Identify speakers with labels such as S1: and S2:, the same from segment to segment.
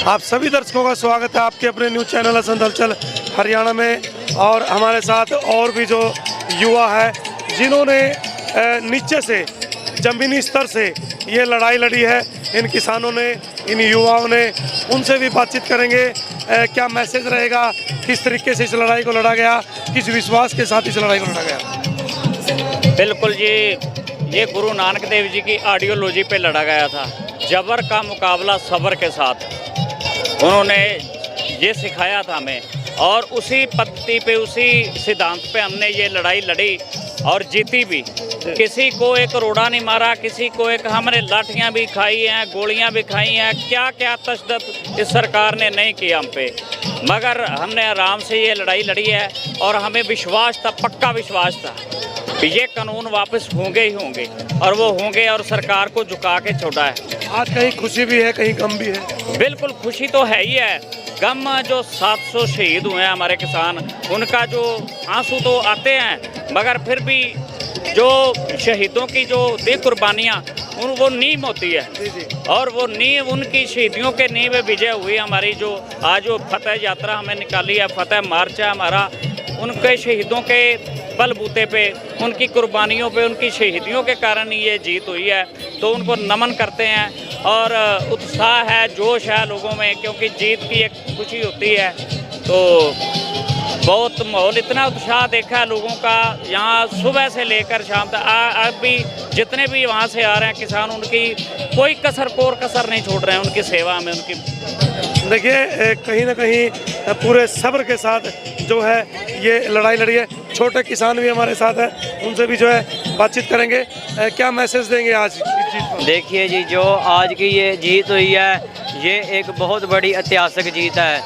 S1: आप सभी दर्शकों का स्वागत है आपके अपने न्यूज़ चैनल हसन हलचल हरियाणा में। और हमारे साथ और भी जो युवा है जिन्होंने नीचे से ज़मीनी स्तर से ये लड़ाई लड़ी है, इन किसानों ने, इन युवाओं ने, उनसे भी बातचीत करेंगे। क्या मैसेज रहेगा, किस तरीके से इस लड़ाई को लड़ा गया, किस विश्वास के साथ इस लड़ाई को लड़ा गया।
S2: बिल्कुल जी, ये गुरु नानक देव जी की आइडियोलॉजी पे लड़ा गया था। जबर का मुकाबला सब्र के साथ उन्होंने ये सिखाया था हमें, और उसी पद्धति पे, उसी सिद्धांत पे हमने ये लड़ाई लड़ी और जीती भी। किसी को एक रोड़ा नहीं मारा, किसी को एक, हमने लाठियां भी खाई हैं, गोलियां भी खाई हैं, क्या क्या तशद्दुद इस सरकार ने नहीं किया हम पे, मगर हमने आराम से ये लड़ाई लड़ी है। और हमें विश्वास था, पक्का विश्वास था कि ये कानून वापस होंगे ही होंगे, और वो होंगे, और सरकार को झुका के छोड़ा है।
S1: आज कहीं खुशी भी है, कहीं गम भी है।
S2: बिल्कुल खुशी तो है ही है, गम जो 700 शहीद हुए हैं हमारे किसान, उनका जो आंसू तो आते हैं, मगर फिर भी जो शहीदों की जो दी कुर्बानियाँ वो नीम होती है, और वो नीम, उनकी शहीदियों के नींव विजय हुई हमारी। जो आज जो फतेह यात्रा हमें निकाली है, फतेह मार्च है हमारा, उनके शहीदों के बलबूते पे, उनकी कुर्बानियों पे, उनकी शहीदियों के कारण ये जीत हुई है। तो उनको नमन करते हैं, और उत्साह है, जोश है लोगों में, क्योंकि जीत की एक खुशी होती है। तो बहुत माहौल, इतना उत्साह देखा है लोगों का यहाँ सुबह से लेकर शाम तक। अब भी जितने भी वहाँ से आ रहे हैं किसान, उनकी कोई कसर नहीं छोड़ रहे हैं उनकी सेवा में। उनकी
S1: देखिए कहीं ना कहीं पूरे सब्र के साथ जो है ये लड़ाई लड़ी है। छोटे किसान भी हमारे साथ हैं, उनसे भी जो है बातचीत करेंगे। क्या मैसेज देंगे आज इस जीत पर?
S3: देखिए जी, जो आज की ये जीत हुई है, ये एक बहुत बड़ी ऐतिहासिक जीत है।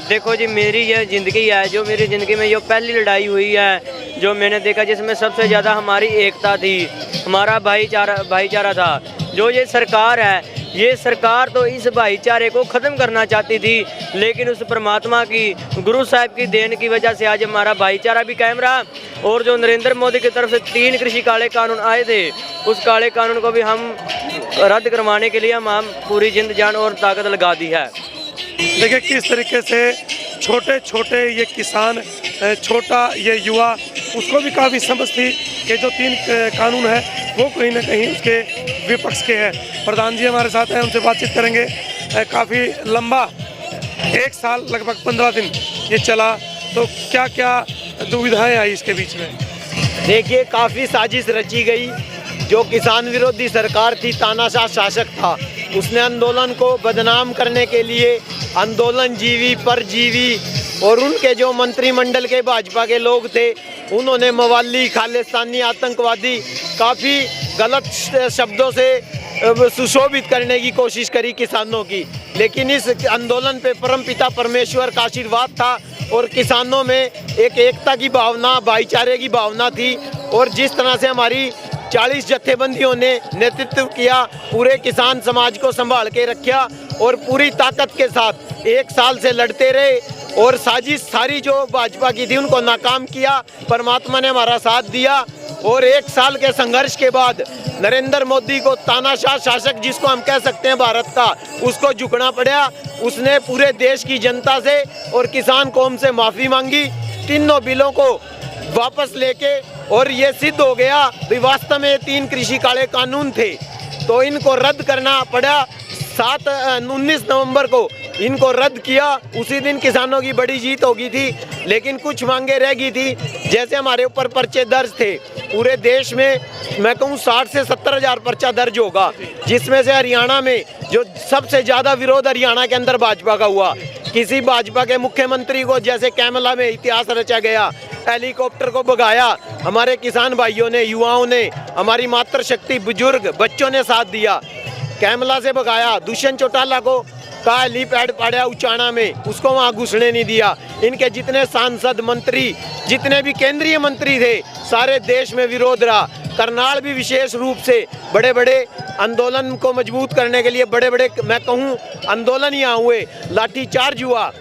S3: देखो जी, मेरी ये ज़िंदगी है, जो मेरी ज़िंदगी में ये पहली लड़ाई हुई है जो मैंने देखा, जिसमें सबसे ज़्यादा हमारी एकता थी, हमारा भाईचारा था। जो ये सरकार है, ये सरकार तो इस भाईचारे को ख़त्म करना चाहती थी, लेकिन उस परमात्मा की, गुरु साहब की देन की वजह से आज हमारा भाईचारा भी कायम रहा। और जो नरेंद्र मोदी की तरफ से 3 कृषि काले कानून आए थे, उस काले कानून को भी हम रद्द करवाने के लिए हम पूरी जिंद जान और ताकत लगा दी है।
S1: देखिए किस तरीके से छोटे छोटे ये किसान, छोटा ये युवा, उसको भी काफ़ी समझ थी कि जो 3 कानून है वो कहीं ना कहीं उसके विपक्ष के हैं। प्रधान जी हमारे साथ हैं, उनसे बातचीत करेंगे। काफ़ी लंबा 1 साल लगभग 15 दिन ये चला, तो क्या क्या दुविधाएं आई इसके बीच में?
S4: देखिए, काफ़ी साजिश रची गई। जो किसान विरोधी सरकार थी, तानाशाह शासक था, उसने आंदोलन को बदनाम करने के लिए आंदोलन जीवी परजीवी, और उनके जो मंत्रिमंडल के भाजपा के लोग थे, उन्होंने मवाली, खालिस्तानी, आतंकवादी, काफ़ी गलत शब्दों से सुशोभित करने की कोशिश करी किसानों की। लेकिन इस आंदोलन पे परमपिता परमेश्वर का आशीर्वाद था, और किसानों में एक एकता की भावना, भाईचारे की भावना थी। और जिस तरह से हमारी 40 जत्थेबंदियों ने नेतृत्व किया, पूरे किसान समाज को संभाल के रखा, और पूरी ताकत के साथ 1 साल से लड़ते रहे, और साजिश सारी जो भाजपा की थी उनको नाकाम किया। परमात्मा ने हमारा साथ दिया, और 1 साल के संघर्ष के बाद नरेंद्र मोदी को, तानाशाह शासक जिसको हम कह सकते हैं भारत का, उसको झुकना पड़ा। उसने पूरे देश की जनता से और किसान कौम से माफ़ी मांगी, तीनों बिलों को वापस लेके, और ये सिद्ध हो गया कि वास्तव में 3 कृषि काले कानून थे, तो इनको रद्द करना पड़ा। 19 नवंबर को इनको रद्द किया। उसी दिन किसानों की बड़ी जीत हो गई थी, लेकिन कुछ मांगे रह गई थी। जैसे हमारे ऊपर पर्चे दर्ज थे, पूरे देश में मैं कहूँ 60 से 70 हज़ार पर्चा दर्ज होगा, जिसमें से हरियाणा में जो सबसे ज़्यादा विरोध हरियाणा के अंदर भाजपा का हुआ। किसी भाजपा के मुख्यमंत्री को, जैसे कैमला में इतिहास रचा गया, हेलीकॉप्टर को भगाया, हमारे किसान भाइयों ने, युवाओं ने, हमारी मातृशक्ति, बुजुर्ग, बच्चों ने साथ दिया। कैमला से भगाया, दुष्यंत चौटाला को का हेलीपैड पड़ा उचाना में, उसको वहाँ घुसने नहीं दिया। इनके जितने सांसद, मंत्री, जितने भी केंद्रीय मंत्री थे, सारे देश में विरोध रहा। करनाल भी विशेष रूप से बड़े बड़े आंदोलन को मजबूत करने के लिए बड़े बड़े, मैं कहूँ, आंदोलन यहाँ हुए, लाठीचार्ज हुआ।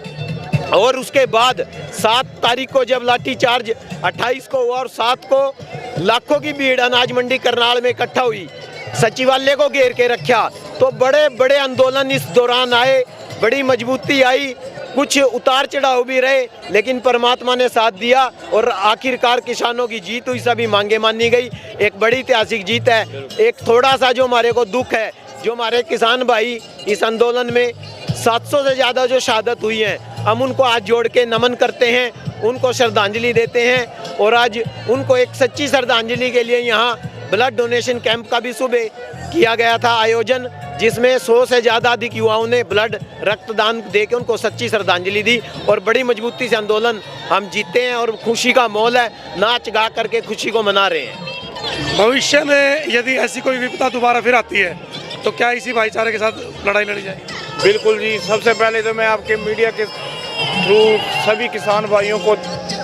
S4: और उसके बाद 7 तारीख को जब लाठीचार्ज 28 को हुआ, और 7 को लाखों की भीड़ अनाज मंडी करनाल में इकट्ठा हुई, सचिवालय को घेर के रखा। तो बड़े बड़े आंदोलन इस दौरान आए, बड़ी मजबूती आई, कुछ उतार चढ़ाव भी रहे, लेकिन परमात्मा ने साथ दिया और आखिरकार किसानों की जीत हुई, सभी मांगे मानी गई। एक बड़ी ऐतिहासिक जीत है। एक थोड़ा सा जो हमारे को दुख है, जो हमारे किसान भाई इस आंदोलन में 700 से ज़्यादा जो शहादत हुई हैं, हम उनको आज जोड़ के नमन करते हैं, उनको श्रद्धांजलि देते हैं। और आज उनको एक सच्ची श्रद्धांजलि के लिए यहाँ ब्लड डोनेशन कैंप का भी सुबह किया गया था आयोजन, जिसमें 100 से ज़्यादा अधिक युवाओं ने ब्लड रक्तदान दे के उनको सच्ची श्रद्धांजलि दी। और बड़ी मजबूती से आंदोलन हम जीते हैं और खुशी का माहौल है, नाच गा करके खुशी को मना रहे हैं।
S1: भविष्य में यदि ऐसी कोई विपदा दोबारा फिर आती है तो क्या इसी भाईचारे के साथ लड़ाई लड़ी जाएगी?
S5: बिल्कुल जी। सबसे पहले तो मैं आपके मीडिया के थ्रू सभी किसान भाइयों को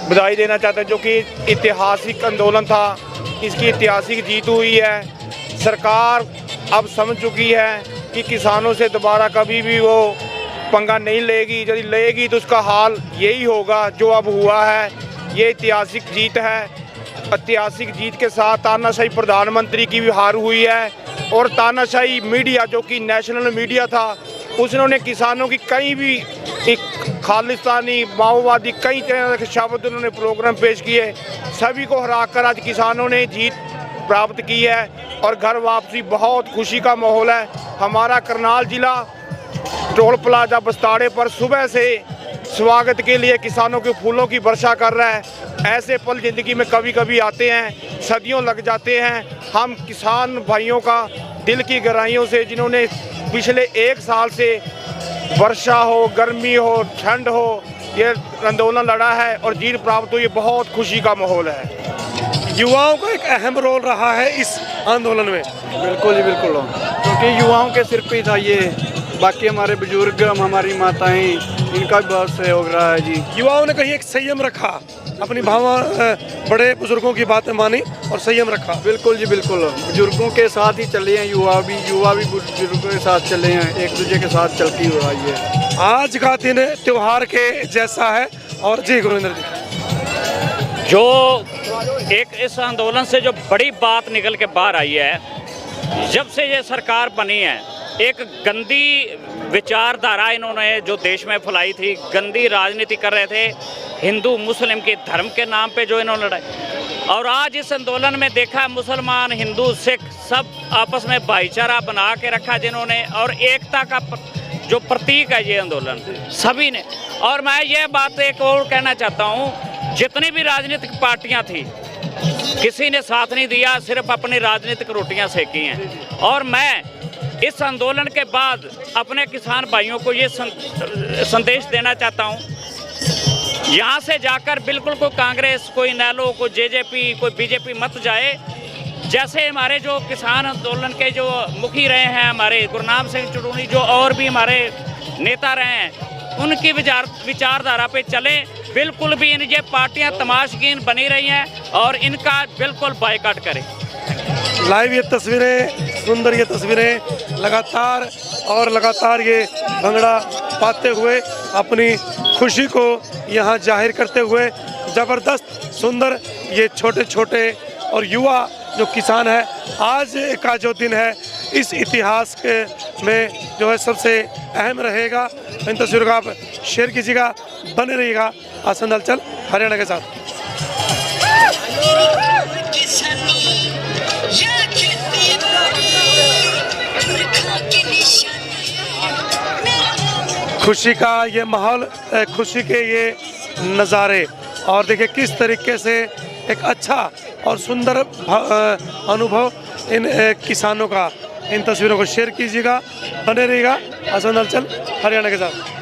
S5: बधाई देना चाहता हूं, जो कि ऐतिहासिक आंदोलन था, इसकी ऐतिहासिक जीत हुई है। सरकार अब समझ चुकी है कि किसानों से दोबारा कभी भी वो पंगा नहीं लेगी, यदि लेगी तो उसका हाल यही होगा जो अब हुआ है। ये ऐतिहासिक जीत है। ऐतिहासिक जीत के साथ तानाशाही प्रधानमंत्री की भी हार हुई है और तानाशाही मीडिया जो कि नेशनल मीडिया था, उसने किसानों की कहीं भी एक खालिस्तानी माओवादी कई तरह के शब्द उन्होंने प्रोग्राम पेश किए, सभी को हराकर आज किसानों ने जीत प्राप्त की है और घर वापसी बहुत खुशी का माहौल है। हमारा करनाल जिला टोल प्लाजा बस्ताड़े पर सुबह से स्वागत के लिए किसानों के फूलों की वर्षा कर रहा है। ऐसे पल ज़िंदगी में कभी कभी आते हैं, सदियों लग जाते हैं। हम किसान भाइयों का दिल की गहराइयों से, जिन्होंने पिछले 1 साल से वर्षा हो, गर्मी हो, ठंड हो, ये आंदोलन लड़ा है और जीत प्राप्त हुई, बहुत खुशी का माहौल है।
S1: युवाओं का एक अहम रोल रहा है इस आंदोलन में।
S6: बिल्कुल जी बिल्कुल, क्योंकि युवाओं के सिर पे था ये। बाकी हमारे बुजुर्ग, हमारी माताएं, इनका भी बहुत सहयोग रहा है जी।
S1: युवाओं ने कहीं एक संयम रखा, अपनी बड़े बुजुर्गों की बातें मानी और संयम रखा।
S6: बिल्कुल जी बिल्कुल, बुजुर्गों के साथ ही चले हैं, युवा भी बुजुर्गों के साथ चले हैं, एक दूसरे के साथ चलती हुआ है।
S1: आज का दिन त्योहार के जैसा है। और जी गुरविंदर जी,
S2: जो एक इस आंदोलन से जो बड़ी बात निकल के बाहर आई है, जब से ये सरकार बनी है, एक गंदी विचारधारा इन्होंने जो देश में फैलाई थी, गंदी राजनीति कर रहे थे, हिंदू मुस्लिम के धर्म के नाम पे जो इन्होंने लड़ाई। और आज इस आंदोलन में देखा, मुसलमान, हिंदू, सिख सब आपस में भाईचारा बना के रखा जिन्होंने, और एकता का जो प्रतीक है ये आंदोलन सभी ने। और मैं ये बात एक और कहना चाहता हूँ, जितनी भी राजनीतिक पार्टियाँ थी, किसी ने साथ नहीं दिया, सिर्फ अपनी राजनीतिक रोटियाँ सेकी हैं। और मैं इस आंदोलन के बाद अपने किसान भाइयों को ये संदेश देना चाहता हूँ, यहाँ से जाकर बिल्कुल कोई कांग्रेस, कोई नैलो, कोई जेजेपी, कोई बीजेपी मत जाए। जैसे हमारे जो किसान आंदोलन के जो मुखी रहे हैं, हमारे गुरनाम सिंह चुड़ूनी, जो और भी हमारे नेता रहे हैं, उनकी विचारधारा पे चले। बिल्कुल भी इन ये पार्टियाँ तमाशगीन बनी रही हैं और इनका बिल्कुल बायकॉट करें।
S1: लाइव ये तस्वीरें, सुंदर ये तस्वीरें लगातार ये भंगड़ा पाते हुए अपनी खुशी को यहाँ जाहिर करते हुए, ज़बरदस्त सुंदर ये छोटे छोटे और युवा जो किसान है, आज का जो दिन है इस इतिहास के में जो है सबसे अहम रहेगा। इन तस्वीरों का आप शेयर कीजिएगा, बने रहिएगा आसान हलचल हरियाणा के साथ। खुशी का ये माहौल, खुशी के ये नज़ारे, और देखिए किस तरीके से एक अच्छा और सुंदर अनुभव इन किसानों का। इन तस्वीरों को शेयर कीजिएगा, बने रहिएगा आसान हलचल हरियाणा के साथ।